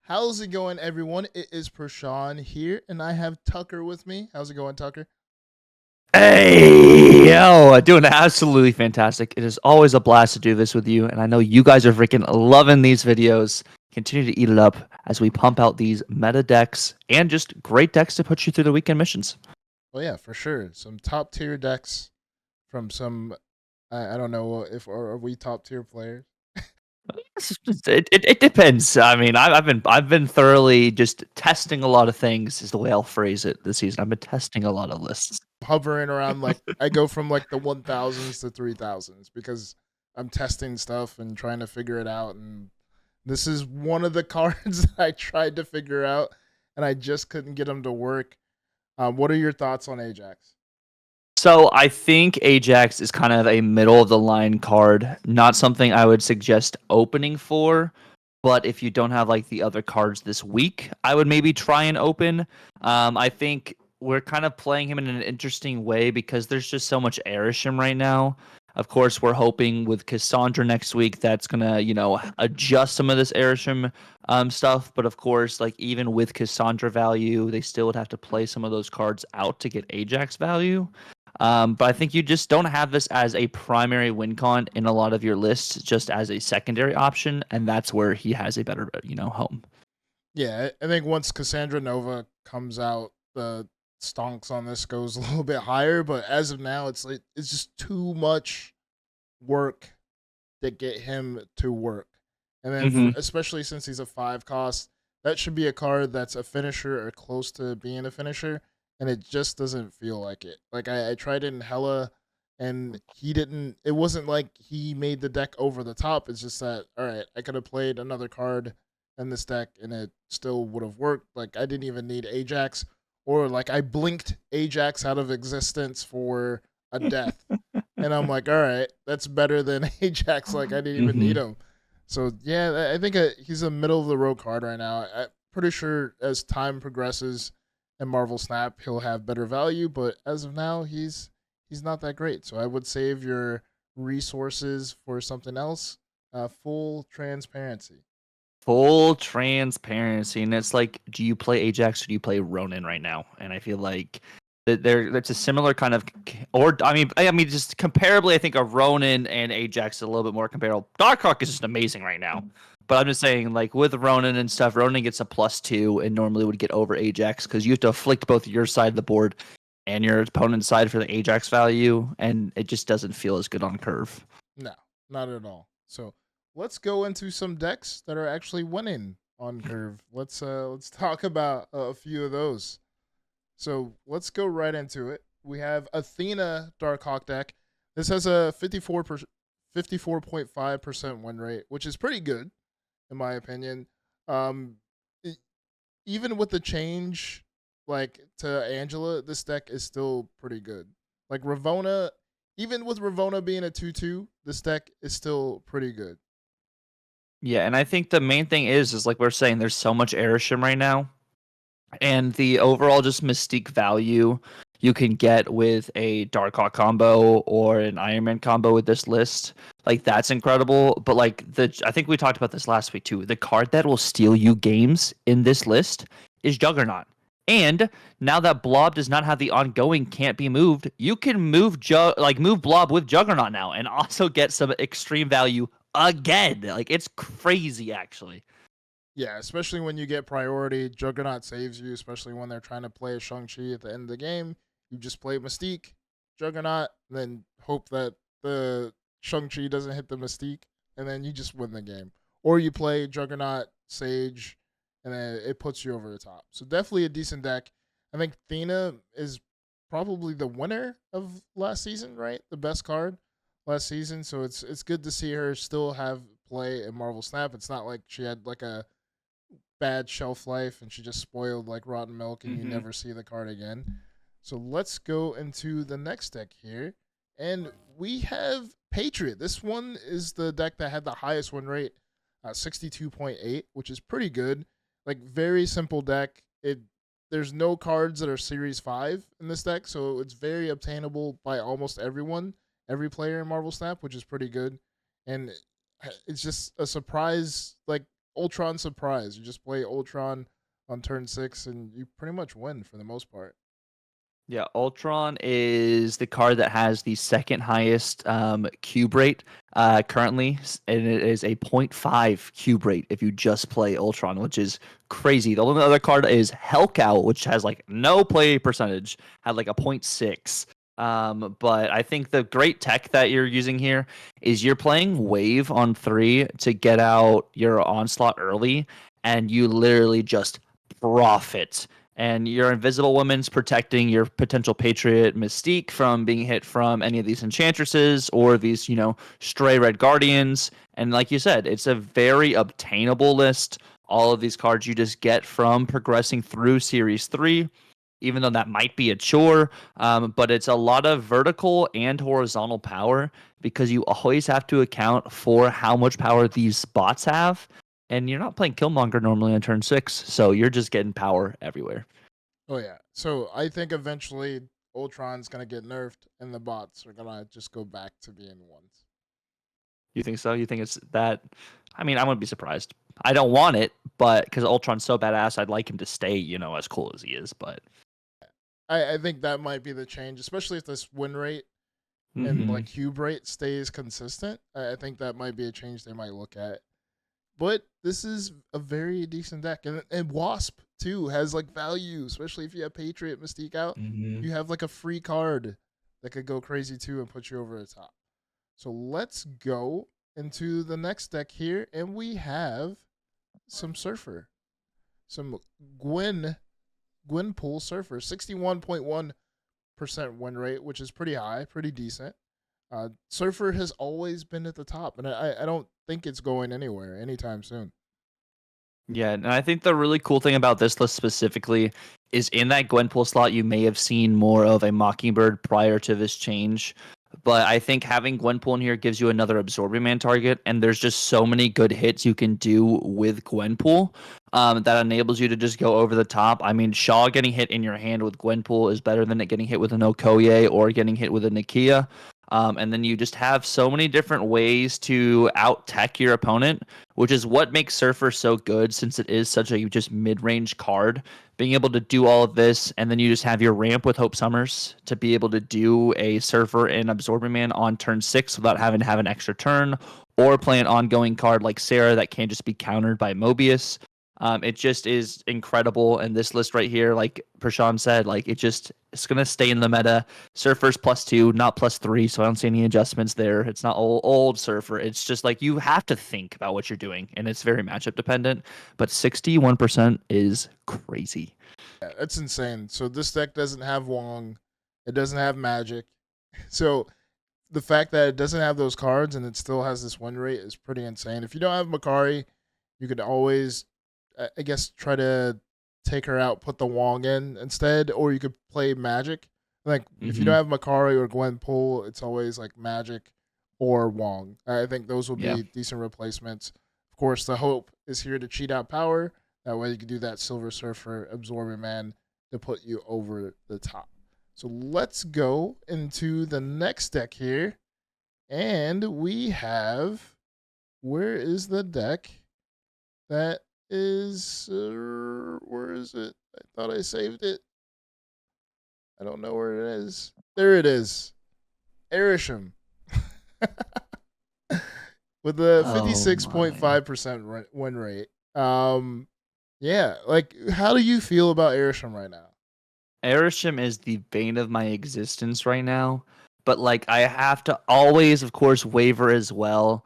How's it going, everyone? It is Prashan here, and I have Tucker with me. How's it going, Tucker? Hey, yo, doing absolutely fantastic. It is always a blast to do this with you, and I know you guys are freaking loving these videos. Continue to eat it up as we pump out these meta decks and just great decks to put you through the weekend missions. Well, yeah, for sure. Some top tier decks from some. I don't know if are we top tier players. It depends. I mean, I've been thoroughly just testing a lot of things is the way I'll phrase it this season. I've been testing a lot of lists. Hovering around like I go from like the 1000s to 3000s because I'm testing stuff and trying to figure it out. And this is one of the cards that I tried to figure out, and I just couldn't get them to work. What are your thoughts on Ajax? So I think Ajax is kind of a middle of the line card, not something I would suggest opening for. But if you don't have like the other cards this week, I would maybe try and open. I think we're kind of playing him in an interesting way because there's just so much Airisham right now. Of course, we're hoping with Cassandra next week that's gonna, adjust some of this Airisham stuff. But of course, like even with Cassandra value, they still would have to play some of those cards out to get Ajax value. But I think you just don't have this as a primary win con in a lot of your lists, just as a secondary option, and that's where he has a better, home. Yeah, I think once Cassandra Nova comes out, the stonks on this goes a little bit higher. But as of now, it's just too much work to get him to work. And then, Hmm. especially since he's a 5 cost, that should be a card that's a finisher or close to being a finisher. And it just doesn't feel like it. Like I tried it in Hella, and he didn't. It wasn't like he made the deck over the top. It's just that all right, I could have played another card in this deck, and it still would have worked. Like I didn't even need Ajax, or like I blinked Ajax out of existence for a death, and I'm like, all right, that's better than Ajax. Like I didn't even need Hmm. him. So yeah, I think he's a middle of the road card right now. I'm pretty sure as time progresses and Marvel Snap, he'll have better value. But as of now, he's not that great. So I would save your resources for something else. Full transparency. Full transparency, and it's like, do you play Ajax or do you play Ronin right now? And I feel like that that's a similar kind of, or I mean, just comparably, I think a Ronin and Ajax is a little bit more comparable. Darkhawk is just amazing right now. But I'm just saying, like with Ronin and stuff, Ronin gets a +2 and normally would get over Ajax because you have to afflict both your side of the board and your opponent's side for the Ajax value, and it just doesn't feel as good on curve. No, not at all. So let's go into some decks that are actually winning on curve. Let's talk about a few of those. So let's go right into it. We have Athena Darkhawk deck. This has a 54.5% win rate, which is pretty good in my opinion. Um, e- Even with the change, like to Angela, this deck is still pretty good. Like Ravona, even with Ravona being a 2/2, this deck is still pretty good. Yeah, and I think the main thing is like we're saying, there's so much Airisham right now, and the overall just mystique value you can get with a Darkhawk combo or an Iron Man combo with this list, like that's incredible. But like I think we talked about this last week too. The card that will steal you games in this list is Juggernaut. And now that Blob does not have the ongoing can't be moved, you can move Blob with Juggernaut now and also get some extreme value again. Like it's crazy actually. Yeah, especially when you get priority, Juggernaut saves you, especially when they're trying to play a Shang-Chi at the end of the game. You just play Mystique, Juggernaut, then hope that the Shang-Chi doesn't hit the Mystique, and then you just win the game. Or you play Juggernaut, Sage, and then it puts you over the top. So definitely a decent deck. I think Thena is probably the winner of last season, right? The best card last season. So it's good to see her still have play in Marvel Snap. It's not like she had like a bad shelf life and she just spoiled like rotten milk and you Hmm. never see the card again. So let's go into the next deck here. And we have Patriot. This one is the deck that had the highest win rate, 62.8, which is pretty good. Like very simple deck. There's no cards that are Series 5 in this deck, so it's very obtainable by almost everyone, every player in Marvel Snap, which is pretty good. And it's just a surprise like Ultron Surprise. You just play Ultron on turn 6, and you pretty much win for the most part. Yeah, Ultron is the card that has the second highest cube rate currently, and it is a 0.5 cube rate if you just play Ultron, which is crazy. The only other card is Hellcow, which has like no play percentage, had like a 0.6. But I think the great tech that you're using here is you're playing Wave on 3 to get out your Onslaught early, and you literally just profit, and your Invisible Woman's protecting your potential Patriot Mystique from being hit from any of these Enchantresses or these, stray Red Guardians. And like you said, it's a very obtainable list. All of these cards you just get from progressing through Series 3, even though that might be a chore. But it's a lot of vertical and horizontal power because you always have to account for how much power these bots have. And you're not playing Killmonger normally on turn 6, so you're just getting power everywhere. Oh yeah. So I think eventually Ultron's gonna get nerfed, and the bots are gonna just go back to being ones. You think so? You think it's that? I mean, I wouldn't be surprised. I don't want it, but because Ultron's so badass, I'd like him to stay, as cool as he is. But I think that might be the change, especially if this win rate and like cube rate stays consistent. I think that might be a change they might look at. But this is a very decent deck, and Wasp too has like value, especially if you have Patriot Mystique out. You have like a free card that could go crazy too and put you over the top. So let's go into the next deck here, and we have some Surfer, some Gwenpool Surfer, 61.1% win rate, which is pretty high, pretty decent. Surfer has always been at the top, and I don't think it's going anywhere anytime soon. Yeah, and I think the really cool thing about this list specifically is in that Gwenpool slot, you may have seen more of a Mockingbird prior to this change. But I think having Gwenpool in here gives you another Absorbing Man target, and there's just so many good hits you can do with Gwenpool that enables you to just go over the top. I mean, Shaw getting hit in your hand with Gwenpool is better than it getting hit with an Okoye or getting hit with a Nakia. And then you just have so many different ways to out-tech your opponent, which is what makes Surfer so good since it is such a just mid-range card. Being able to do all of this, and then you just have your ramp with Hope Summers to be able to do a Surfer and Absorbing Man on turn 6 without having to have an extra turn, or play an ongoing card like Sarah that can't just be countered by Mobius. It just is incredible. And this list right here, like Prashant said, like it's gonna stay in the meta. Surfer's +2, not +3, so I don't see any adjustments there. It's not old Surfer. It's just like you have to think about what you're doing, and it's very matchup dependent. But 61% is crazy. Yeah, that's insane. So this deck doesn't have Wong, it doesn't have Magic. So the fact that it doesn't have those cards and it still has this win rate is pretty insane. If you don't have Makari, you could always, I guess, try to take her out, put the Wong in instead, or you could play Magic. Like if you don't have Makari or Gwenpool, it's always like Magic or Wong. I think those will be decent replacements. Of course, the hope is here to cheat out power. That way you can do that Silver Surfer Absorbing Man to put you over the top. So let's go into the next deck here. And we have, where is the deck that is, where is it? I thought I saved it. I don't know where it is. There it is. Erisham. With a 56.5% win rate. Yeah, like, how do you feel about Erisham right now? Erisham is the bane of my existence right now, but like I have to always, of course, waver as well.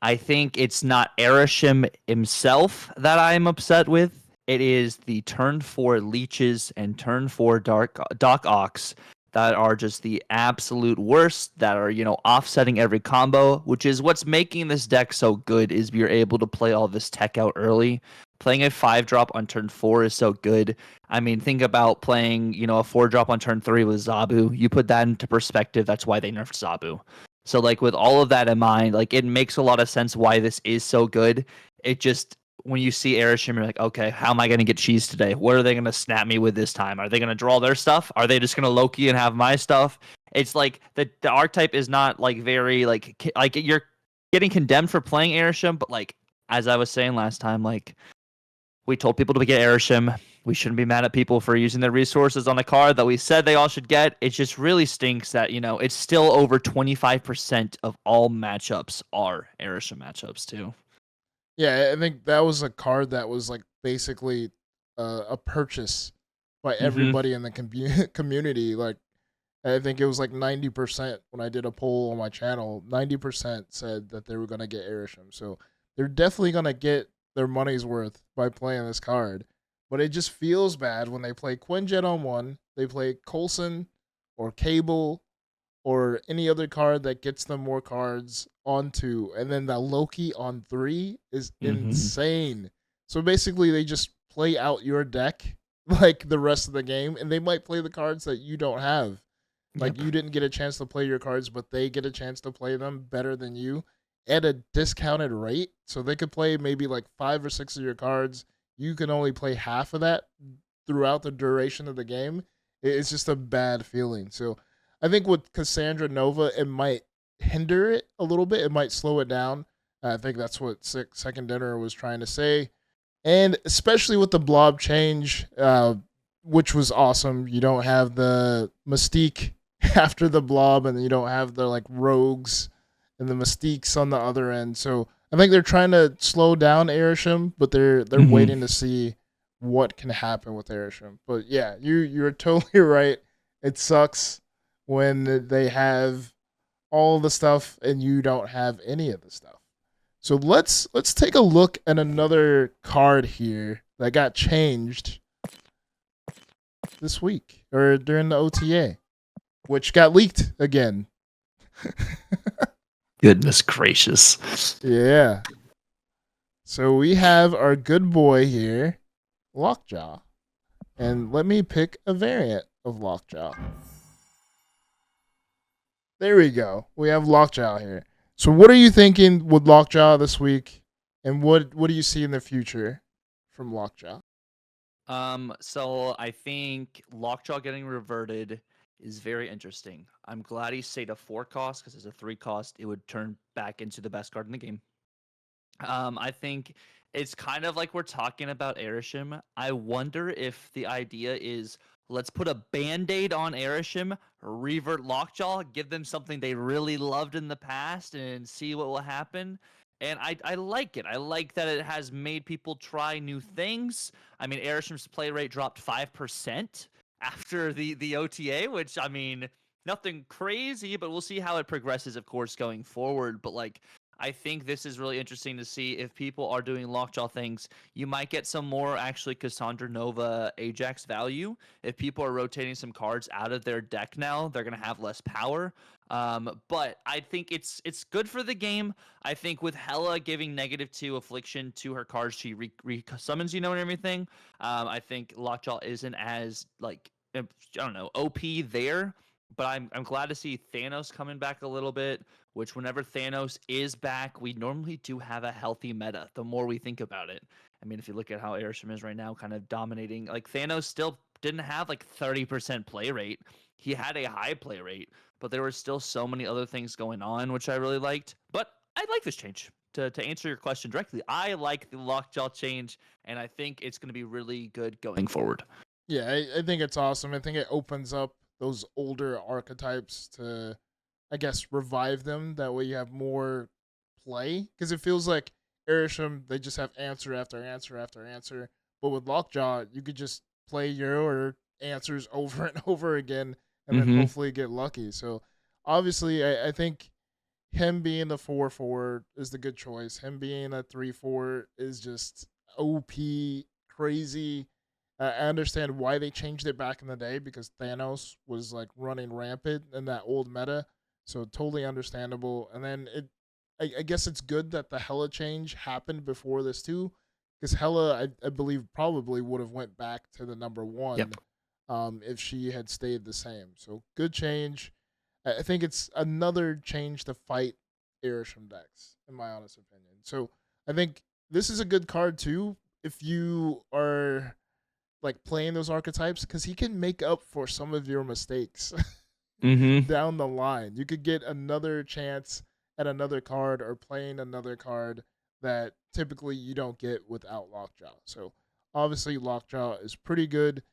I think it's not Erisham himself that I'm upset with. It is the turn 4 leeches and turn 4 Doc Ox that are just the absolute worst, that are, offsetting every combo, which is what's making this deck so good, is you're able to play all this tech out early. Playing a 5-drop on turn 4 is so good. I mean, think about playing, a 4-drop on turn 3 with Zabu. You put that into perspective, that's why they nerfed Zabu. So, like, with all of that in mind, like, it makes a lot of sense why this is so good. It just, when you see Erisham, you're like, okay, how am I going to get cheese today? What are they going to snap me with this time? Are they going to draw their stuff? Are they just going to Loki and have my stuff? It's like the archetype is not like very like you're getting condemned for playing Erisham, but like as I was saying last time, like we told people to get Airshim. We shouldn't be mad at people for using their resources on a card that we said they all should get. It just really stinks that, it's still over 25% of all matchups are Airshim matchups too. Yeah, I think that was a card that was like basically a purchase by Mm-hmm. everybody in the community. Like I think it was like 90% when I did a poll on my channel. 90% said that they were gonna get Airsham, so they're definitely gonna get their money's worth by playing this card. But it just feels bad when they play Quinjet on one, they play Coulson or Cable or any other card that gets them more cards on two, and then the Loki on three is Mm-hmm. insane. So basically, they just play out your deck like the rest of the game, and they might play the cards that you don't have. Like Yep. you didn't get a chance to play your cards, but they get a chance to play them better than you at a discounted rate. So they could play maybe like 5 or 6 of your cards. You can only play half of that throughout the duration of the game. It's just a bad feeling. So I think with Cassandra Nova, it might hinder it a little bit. It might slow it down. I think that's what Second Dinner was trying to say. And especially with the blob change, which was awesome. You don't have the Mystique after the blob, and you don't have the like rogues and the Mystiques on the other end. So I think they're trying to slow down Airsham, but they're Mm-hmm. waiting to see what can happen with Airsham. But yeah, you're totally right. It sucks when they have all the stuff and you don't have any of the stuff. So let's take a look at another card here that got changed this week or during the OTA, which got leaked again. Goodness gracious. Yeah. So we have our good boy here, Lockjaw. And let me pick a variant of Lockjaw. There we go. We have Lockjaw here. So what are you thinking with Lockjaw this week? And what do you see in the future from Lockjaw? So I think Lockjaw getting reverted is very interesting. I'm glad he stayed a 4 cost because as a 3 cost, it would turn back into the best card in the game. I think it's kind of like we're talking about Airshim. I wonder if the idea is let's put a band-aid on Airshim, revert Lockjaw, give them something they really loved in the past, and see what will happen. And I like it. I like that it has made people try new things. I mean, Airshim's play rate dropped 5% after the OTA, which I mean, nothing crazy, but we'll see how it progresses, of course, going forward. But like I think this is really interesting to see if people are doing lockjaw things. You might get some more actually Cassandra Nova Ajax value. If people are rotating some cards out of their deck now, they're gonna have less power. But I think it's good for the game. I think with Hela giving -2 affliction to her cards, she summons, and everything. I think Lockjaw isn't as like I don't know OP there. But I'm glad to see Thanos coming back a little bit, which whenever Thanos is back, we normally do have a healthy meta the more we think about it. I mean, if you look at how Airsham is right now, kind of dominating, like Thanos still didn't have like 30% play rate. He had a high play rate, but there were still so many other things going on, which I really liked. But I like this change. To answer your question directly, I like the Lockjaw change, and I think it's going to be really good going forward. Yeah, I think it's awesome. I think it opens up those older archetypes to, I guess, revive them. That way you have more play. Because it feels like Airsham, they just have answer after answer after answer. But with Lockjaw, you could just play your answers over and over again and then Mm-hmm. hopefully get lucky. So obviously, I think him being the 4/4 is the good choice. Him being a 3/4 is just OP, crazy. I understand why they changed it back in the day because Thanos was like running rampant in that old meta, so totally understandable. And then I guess it's good that the Hela change happened before this too, because Hela, I believe, probably would have went back to the number one, Yep. if she had stayed the same. So good change. I think it's another change to fight Irisham decks, in my honest opinion. So I think this is a good card too if you are like playing those archetypes because he can make up for some of your mistakes Mm-hmm. down the line. You could get another chance at another card or playing another card that typically you don't get without Lockjaw. So obviously Lockjaw is pretty good,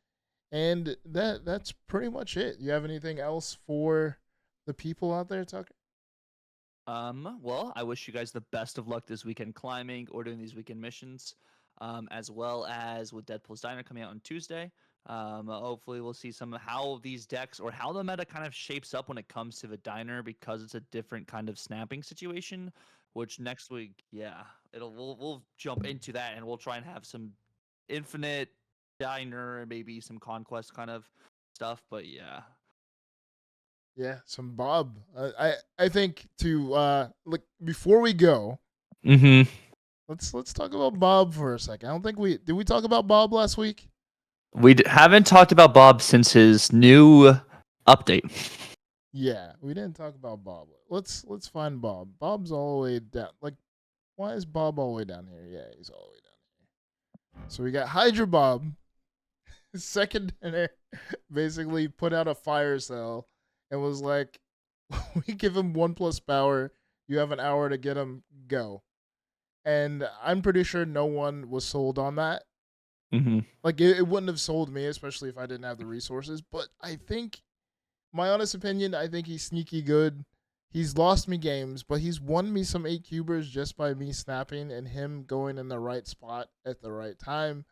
and that's pretty much it. You have anything else for the people out there, Tucker? Well, I wish you guys the best of luck this weekend climbing or doing these weekend missions, as well as with Deadpool's Diner coming out on Tuesday. Hopefully, we'll see some of how these decks or how the meta kind of shapes up when it comes to the diner because it's a different kind of snapping situation. Which next week, yeah, we'll jump into that and we'll try and have some infinite diner and maybe some conquest kind of stuff. But yeah. Yeah, some Bob. I think to look before we go, Mm-hmm. let's talk about Bob for a second. I don't think we talk about Bob last week. We haven't talked about Bob since his new update. Yeah, we didn't talk about Bob. Let's find Bob. Bob's all the way down. Like, why is Bob all the way down here? Yeah, he's all the way down here. So we got Hydra Bob, second dinner, basically put out a fire cell and was like, we give him 1+ power. You have an hour to get him. Go. And I'm pretty sure no one was sold on that. Mm-hmm. Like it wouldn't have sold me, especially if I didn't have the resources. But I think, my honest opinion, I think he's sneaky good. He's lost me games, but he's won me some 8-cubers just by me snapping and him going in the right spot at the right time.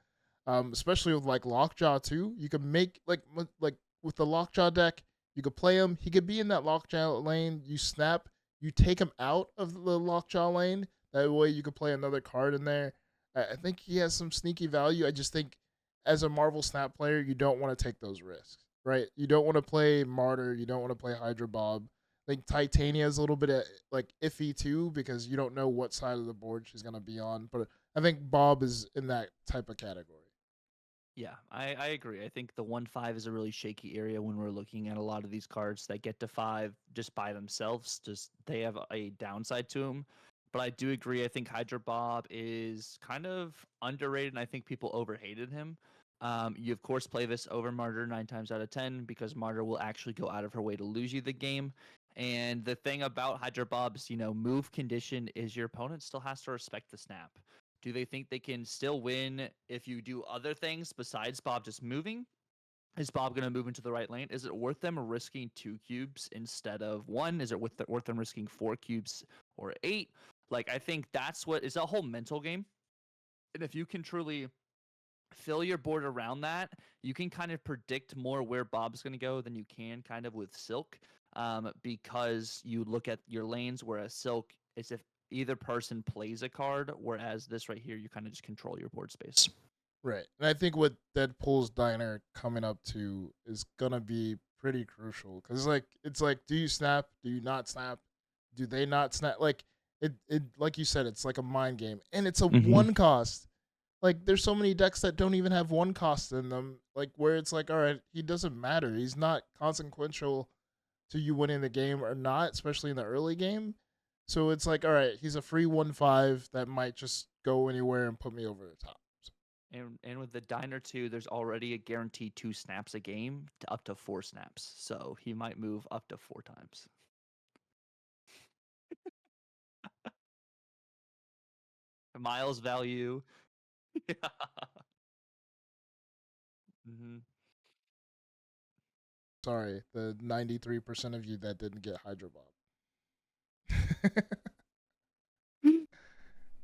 Especially with like Lockjaw too. You could make like with the Lockjaw deck, you could play him. He could be in that Lockjaw lane. You snap, you take him out of the Lockjaw lane. That way you could play another card in there. I think he has some sneaky value. I just think as a Marvel Snap player, you don't want to take those risks, right? You don't want to play Martyr. You don't want to play Hydra Bob. I think Titania is a little bit like iffy too because you don't know what side of the board she's gonna be on. But I think Bob is in that type of category. Yeah, I agree. I think the 1/5 is a really shaky area when we're looking at a lot of these cards that get to 5 just by themselves. Just they have a downside to them. But I do agree. I think Hydra Bob is kind of underrated, and I think people overhated him. You of course play this over Martyr 9 times out of 10 because Martyr will actually go out of her way to lose you the game. And the thing about Hydra Bob's, move condition is your opponent still has to respect the snap. Do they think they can still win if you do other things besides Bob just moving? Is Bob going to move into the right lane? Is it worth them risking 2 cubes instead of 1? Is it worth them risking 4 cubes or 8? Like, I think that's what is a whole mental game. And if you can truly fill your board around that, you can kind of predict more where Bob's going to go than you can kind of with Silk, because you look at your lanes, whereas Silk is if either person plays a card, whereas this right here, you kind of just control your board space. Right. And I think what Deadpool's Diner coming up to is gonna be pretty crucial because it's like, do you snap? Do you not snap? Do they not snap? Like it like you said, it's like a mind game, and it's a Mm-hmm. one cost. Like there's so many decks that don't even have one cost in them. Like where it's like, all right, he doesn't matter. He's not consequential to you winning the game or not, especially in the early game. So it's like, all right, he's a free 1/5 that might just go anywhere and put me over the top. And with the Diner 2, there's already a guaranteed 2 snaps a game to up to 4 snaps. So he might move up to 4 times. Miles value. Yeah. Mm-hmm. Sorry, the 93% of you that didn't get Hydro Bob.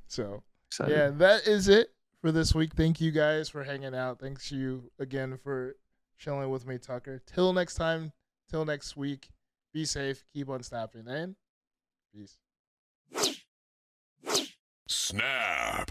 So, Excited. yeah, that is it for this week. Thank you guys for hanging out. Thanks you again for chilling with me, Tucker. Till next time, till next week, be safe, keep on snapping, and peace. Snap.